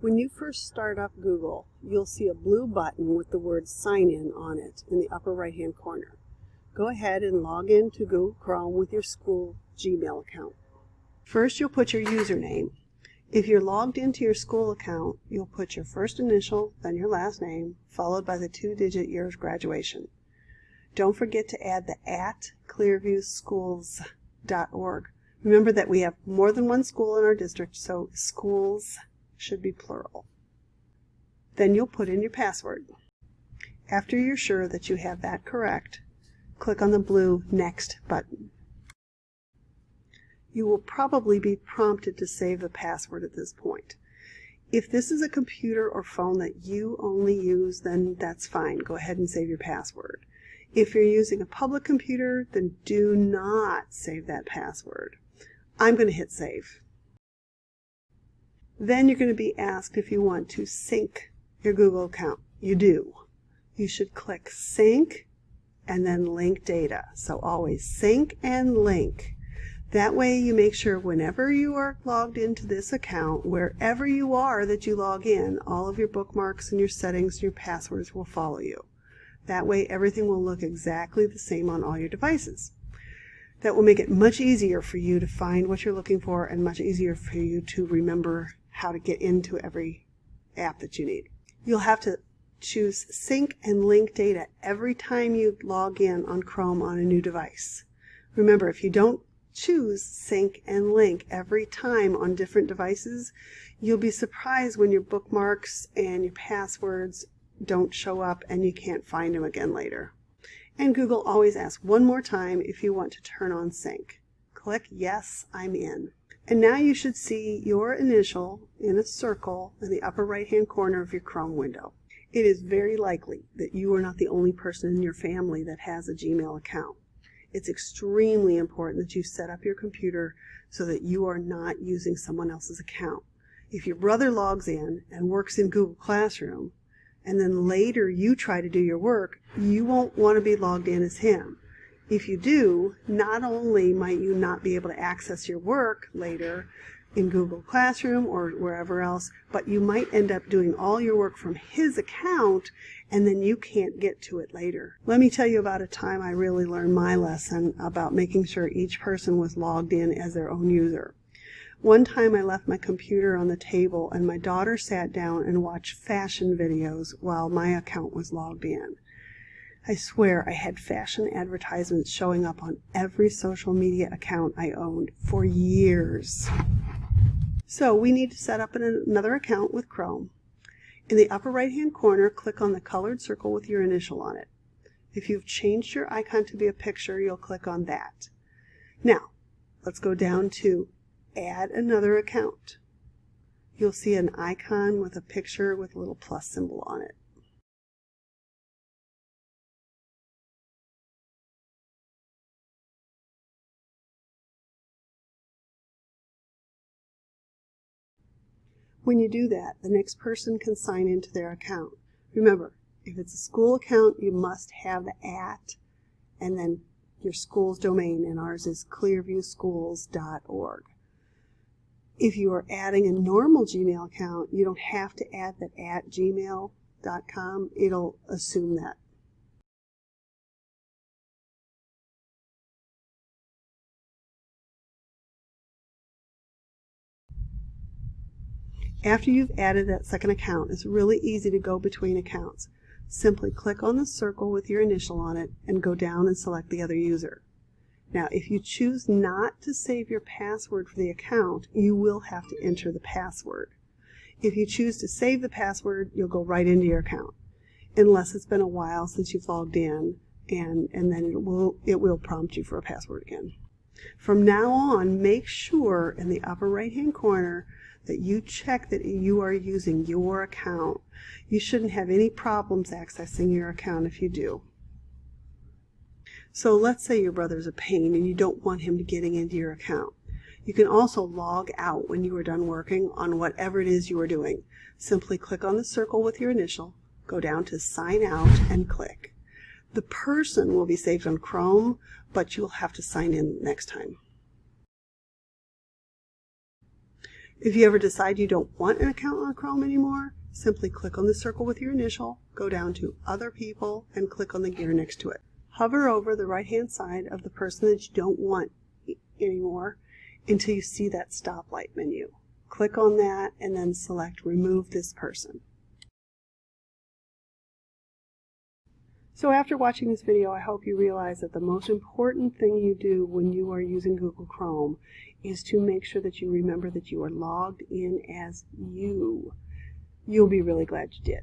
When you first start up Google, you'll see a blue button with the word Sign In on it in the upper right-hand corner. Go ahead and log in to Google Chrome with your school Gmail account. First, you'll put your username. If you're logged into your school account, you'll put your first initial, then your last name, followed by the 2-digit year of graduation. Don't forget to add the @clearviewschools.org. Remember that we have more than one school in our district, so schools should be plural. Then you'll put in your password. After you're sure that you have that correct, click on the blue Next button. You will probably be prompted to save the password at this point. If this is a computer or phone that you only use, then that's fine. Go ahead and save your password. If you're using a public computer, then do not save that password. I'm going to hit save. Then you're going to be asked if you want to sync your Google account. You do. You should click sync and then link data. So always sync and link. That way you make sure whenever you are logged into this account, wherever you are that you log in, all of your bookmarks and your settings and your passwords will follow you. That way everything will look exactly the same on all your devices. That will make it much easier for you to find what you're looking for and much easier for you to remember how to get into every app that you need. You'll have to choose sync and link data every time you log in on Chrome on a new device. Remember, if you don't choose sync and link every time on different devices, you'll be surprised when your bookmarks and your passwords don't show up and you can't find them again later. And Google always asks one more time if you want to turn on sync. Click Yes, I'm in. And now you should see your initial in a circle in the upper right-hand corner of your Chrome window. It is very likely that you are not the only person in your family that has a Gmail account. It's extremely important that you set up your computer so that you are not using someone else's account. If your brother logs in and works in Google Classroom, and then later you try to do your work, you won't want to be logged in as him. If you do, not only might you not be able to access your work later in Google Classroom or wherever else, but you might end up doing all your work from his account and then you can't get to it later. Let me tell you about a time I really learned my lesson about making sure each person was logged in as their own user. One time I left my computer on the table and my daughter sat down and watched fashion videos while my account was logged in. I swear I had fashion advertisements showing up on every social media account I owned for years. So we need to set up another account with Chrome. In the upper right-hand corner, click on the colored circle with your initial on it. If you've changed your icon to be a picture, you'll click on that. Now, let's go down to Add another account. You'll see an icon with a picture with a little plus symbol on it. When you do that, the next person can sign into their account. Remember, if it's a school account, you must have the @ and then your school's domain, and ours is clearviewschools.org. If you are adding a normal Gmail account, you don't have to add that @gmail.com. It'll assume that. After you've added that second account, it's really easy to go between accounts. Simply click on the circle with your initial on it and go down and select the other user. Now, if you choose not to save your password for the account, you will have to enter the password. If you choose to save the password, you'll go right into your account, unless it's been a while since you've logged in, and then it will prompt you for a password again. From now on, make sure in the upper right-hand corner that you check that you are using your account. You shouldn't have any problems accessing your account if you do. So let's say your brother's a pain and you don't want him getting into your account. You can also log out when you are done working on whatever it is you are doing. Simply click on the circle with your initial, go down to Sign Out and click. The person will be saved on Chrome, but you'll have to sign in next time. If you ever decide you don't want an account on Chrome anymore, simply click on the circle with your initial, go down to Other People, and click on the gear next to it. Hover over the right-hand side of the person that you don't want anymore until you see that stoplight menu. Click on that and then select Remove this person. So after watching this video, I hope you realize that the most important thing you do when you are using Google Chrome is to make sure that you remember that you are logged in as you. You'll be really glad you did.